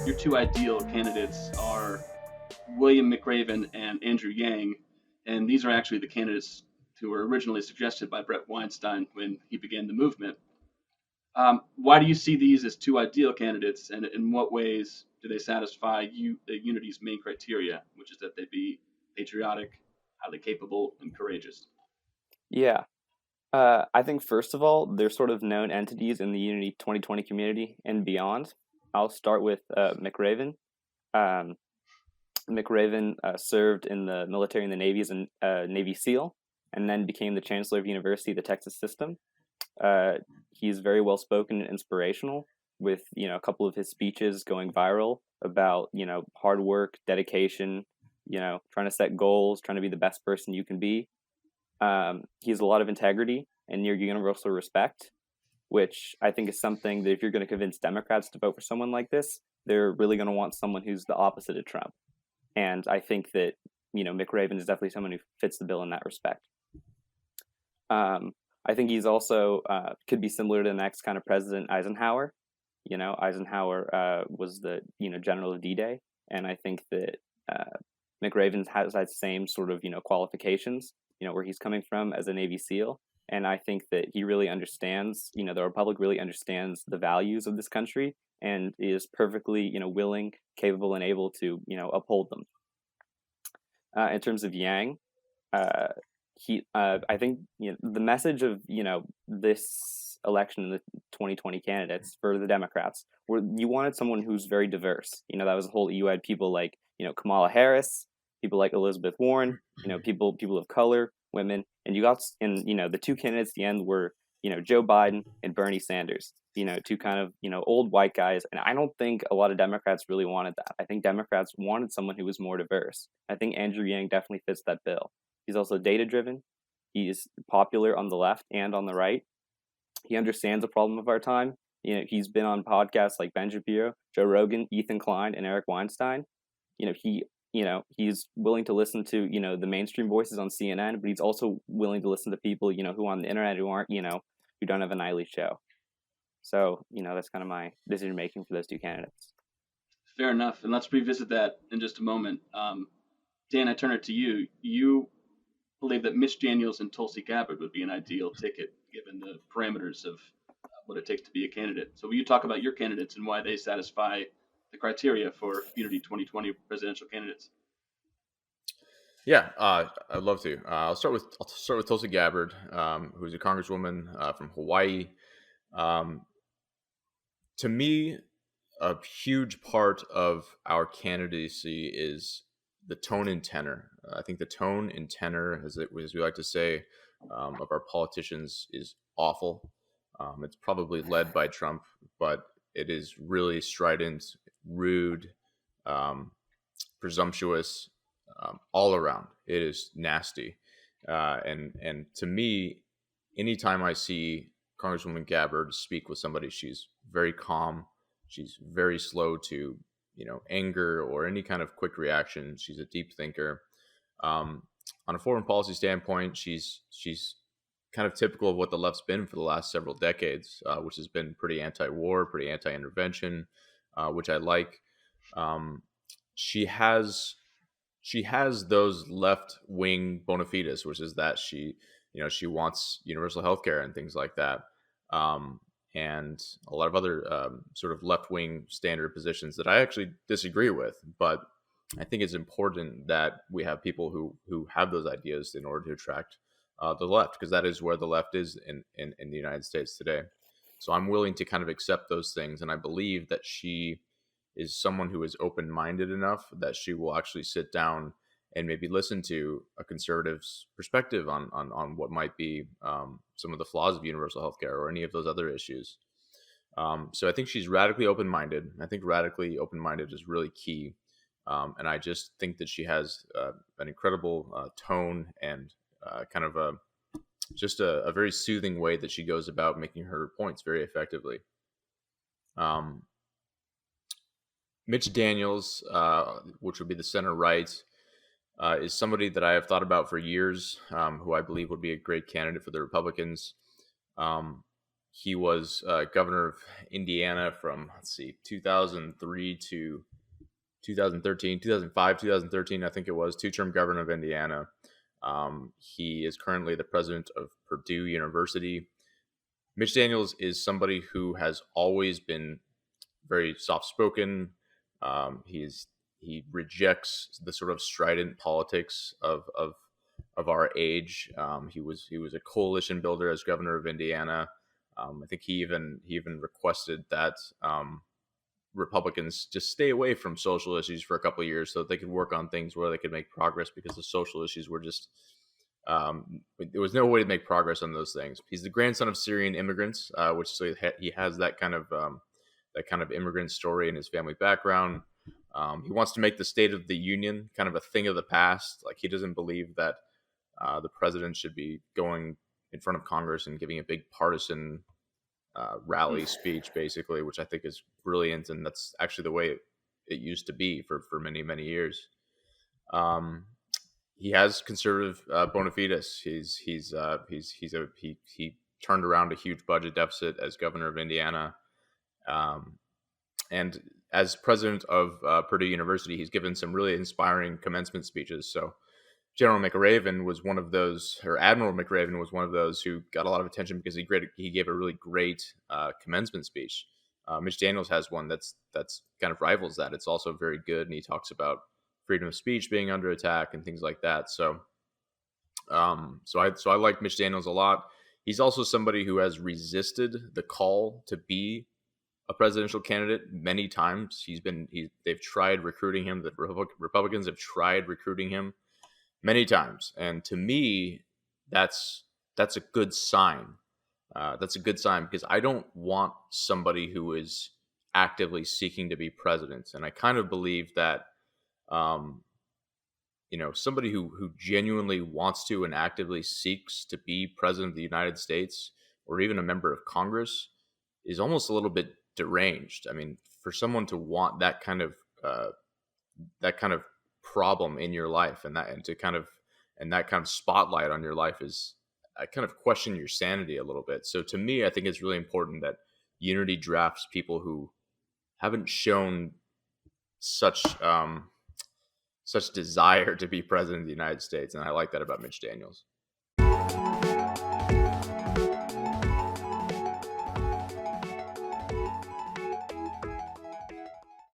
Your two ideal candidates are William McRaven and Andrew Yang, and these are actually the candidates who were originally suggested by Brett Weinstein when he began the movement. Why do you see these as two ideal candidates, and in what ways do they satisfy Unity's main criteria, which is that they be patriotic, highly capable, and courageous? Yeah. I think first of all, they're sort of known entities in the Unity 2020 community and beyond. I'll start with McRaven. Um, McRaven served in the military and the Navy as a Navy SEAL, and then became the Chancellor of University of the Texas System. Uh, he's very well spoken and inspirational, with a couple of his speeches going viral about hard work, dedication, trying to set goals, trying to be the best person you can be. He has a lot of integrity and near universal respect, which I think is something that if you're going to convince Democrats to vote for someone like this, they're really going to want someone who's the opposite of Trump. And I think that McRaven is definitely someone who fits the bill in that respect. I think he's also could be similar to the next kind of President Eisenhower. Eisenhower was the general of D-Day, and I think that McRaven has that same sort of qualifications. Where he's coming from as a Navy SEAL, and I think that he really understands. The Republic really understands the values of this country and is perfectly willing, capable, and able to uphold them. In terms of Yang, I think the message of this election and the 2020 candidates for the Democrats were you wanted someone who's very diverse. That was the whole. You had people like Kamala Harris, people like Elizabeth Warren, people of color, women, and the two candidates at the end were Joe Biden and Bernie Sanders. Two kind of old white guys, and I don't think a lot of Democrats really wanted that. I think Democrats wanted someone who was more diverse. I think Andrew Yang definitely fits that bill. He's also data driven. He's popular on the left and on the right. He understands the problem of our time. He's been on podcasts like Ben Shapiro, Joe Rogan, Ethan Klein, and Eric Weinstein. He's willing to listen to the mainstream voices on CNN, but he's also willing to listen to people who on the internet who aren't who don't have a nightly show. So that's kind of my decision making for those two candidates. Fair enough, and let's revisit that in just a moment. Dan, I turn it to you. You believe that Mitch Daniels and Tulsi Gabbard would be an ideal ticket given the parameters of what it takes to be a candidate. So will you talk about your candidates and why they satisfy the criteria for Unity 2020 presidential candidates? Yeah, I'd love to. I'll start with Tulsi Gabbard, who's a congresswoman from Hawaii. To me, a huge part of our candidacy is the tone and tenor. I think the tone and tenor, as we like to say, of our politicians is awful. It's probably led by Trump, but it is really strident, rude, presumptuous, all around. It is nasty, and to me, anytime I see Congresswoman Gabbard speak with somebody, she's very calm. She's very slow to anger or any kind of quick reaction. She's a deep thinker. On a foreign policy standpoint, she's kind of typical of what the left's been for the last several decades, which has been pretty anti-war, pretty anti-intervention, which I like. She has those left-wing bona fides, which is that she wants universal health care and things like that, and a lot of other sort of left-wing standard positions that I actually disagree with. But I think it's important that we have people who have those ideas in order to attract the left, because that is where the left is in the United States today. So I'm willing to kind of accept those things, and I believe that she is someone who is open-minded enough that she will actually sit down and maybe listen to a conservative's perspective on what might be some of the flaws of universal healthcare or any of those other issues. So I think she's radically open-minded. I think radically open-minded is really key. And I just think that she has an incredible tone and kind of a very soothing way that she goes about making her points very effectively. Mitch Daniels, which would be the center right, is somebody that I have thought about for years, who I believe would be a great candidate for the Republicans. He was governor of Indiana from, let's see, 2003 to 2013, 2005, 2013, I think it was, two-term governor of Indiana. He is currently the president of Purdue University. Mitch Daniels is somebody who has always been very soft-spoken. He rejects the sort of strident politics of our age. He was a coalition builder as governor of Indiana. I think he even requested that Republicans just stay away from social issues for a couple of years so that they could work on things where they could make progress, because the social issues were just there was no way to make progress on those things. He's the grandson of Syrian immigrants, which so he has that kind of immigrant story in his family background. He wants to make the State of the Union kind of a thing of the past. Like, he doesn't believe that the president should be going in front of Congress and giving a big partisan rally speech, basically, which I think is brilliant, and that's actually the way it used to be for many, many years. He has conservative bona fides. He turned around a huge budget deficit as governor of Indiana, and as president of Purdue University, he's given some really inspiring commencement speeches. So General McRaven was one of those, or Admiral McRaven was one of those who got a lot of attention because he gave a really great commencement speech. Mitch Daniels has one that's kind of rivals that. It's also very good, and he talks about freedom of speech being under attack and things like that. So I like Mitch Daniels a lot. He's also somebody who has resisted the call to be a presidential candidate many times. They've tried recruiting him. The Republicans have tried recruiting him many times, and to me, that's a good sign. That's a good sign, because I don't want somebody who is actively seeking to be president, and I kind of believe that, somebody who genuinely wants to and actively seeks to be president of the United States, or even a member of Congress, is almost a little bit deranged. I mean, for someone to want that kind of problem in your life, and that kind of spotlight on your life, is, I kind of question your sanity a little bit. So to me, I think it's really important that Unity drafts people who haven't shown such desire to be president of the United States, and I like that about Mitch Daniels.